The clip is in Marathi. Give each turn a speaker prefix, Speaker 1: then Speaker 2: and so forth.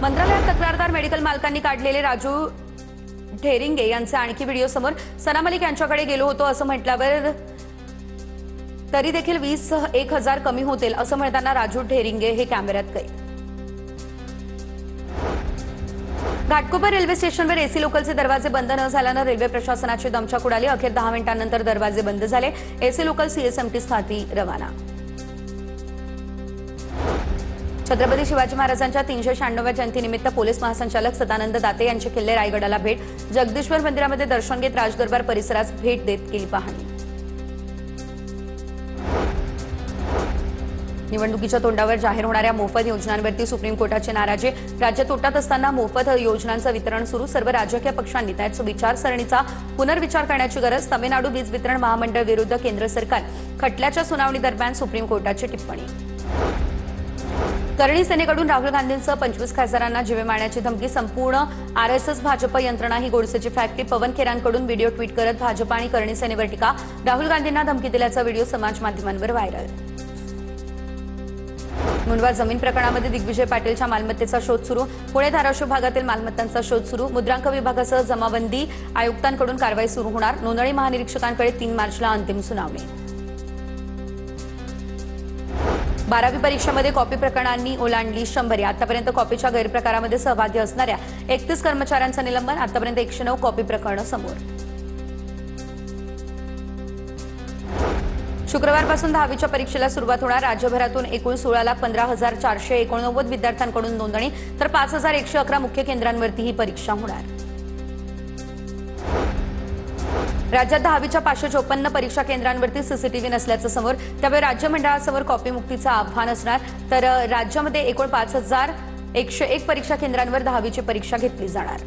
Speaker 1: मंत्रालयात तक्रारदार मेडिकल मालकांनी काढलेले राजू ढेरिंगे यांचे आणखी व्हिडिओ समोर. सना मलिक यांच्याकडे गेलो होतो असं म्हटल्यावर तरी देखील 20,000 कमी होतील असं म्हणताना राजू ढेरिंगे हे कॅमेऱ्यात कैद. घाटकोपर रेल्वे स्टेशनवर एसी लोकलचे दरवाजे बंद न झाल्यानं रेल्वे प्रशासनाची दमछाक उडाली. अखेर 10 मिनिटांनंतर दरवाजे बंद झाले. एसी लोकल सीएसएमटी स्थाती रवाना. छत्रपती शिवाजी महाराजांच्या 396व्या जयंतीनिमित्त पोलीस महासंचालक सदानंद दाते यांची किल्ले रायगडाला भेट. जगदीश्वर मंदिरामध्ये दर्शन घेत राजदरबार परिसरास भेट देत केली पाहणी. निवडणुकीच्या तोंडावर जाहीर होणाऱ्या मोफत योजनांवरती सुप्रीम कोर्टाची नाराजी. राज्य तोट्यात असताना मोफत योजनांचं वितरण सुरू. सर्व राजकीय पक्षांनी त्याच विचारसरणीचा पुनर्विचार करण्याची गरज. तामिळनाडू वीज वितरण महामंडळ विरुद्ध केंद्र सरकार खटल्याच्या सुनावणी दरम्यान सुप्रीम कोर्टाची टिप्पणी. करणी सेनेकडून राहुल गांधींसह 25 खासदारांना जीवे मारण्याची धमकी. संपूर्ण आरएसएस भाजप यंत्रणा ही गोडसेची फॅक्टरी. पवन खेरांकडून व्हिडिओ ट्विट करत भाजप आणि करणी सेनेवर टीका. राहुल गांधींना धमकी दिल्याचा व्हिडिओ समाज माध्यमांवर व्हायरल. मुंडवा जमीन प्रकरणामध्ये दिग्विजय पाटीलच्या मालमत्तेचा शोध सुरू. पुणे धाराशिव भागातील मालमत्तांचा शोध सुरू. मुद्रांक विभागासह जमाबंदी आयुक्तांकडून कारवाई सुरू होणार. नोंदणी महानिरीक्षकांकडे 3 मार्चला अंतिम सुनावणी. 12वी परीक्षेमध्ये कॉपी प्रकरणांनी ओलांडली 100. आतापर्यंत कॉपीच्या गैरप्रकारामध्ये सहभागी असणाऱ्या 31 कर्मचाऱ्यांचं निलंबन. आतापर्यंत 109 कॉपी प्रकरणं समोर. शुक्रवारपासून 10वीच्या परीक्षेला सुरुवात होणार. राज्यभरातून एकूण 16,15,489 विद्यार्थ्यांकडून नोंदणी तर 5,111 मुख्य केंद्रांवरती ही परीक्षा होणार. राज्यात 10वीच्या 554 परीक्षा केंद्रांवरती सीसीटीव्ही नसल्याचं समोर. त्यामुळे राज्य मंडळासमोर कॉपी मुक्तीचं आव्हान असणार. तर राज्यामध्ये एकूण 5,101 परीक्षा केंद्रांवर 10वीची परीक्षा घेतली जाणार.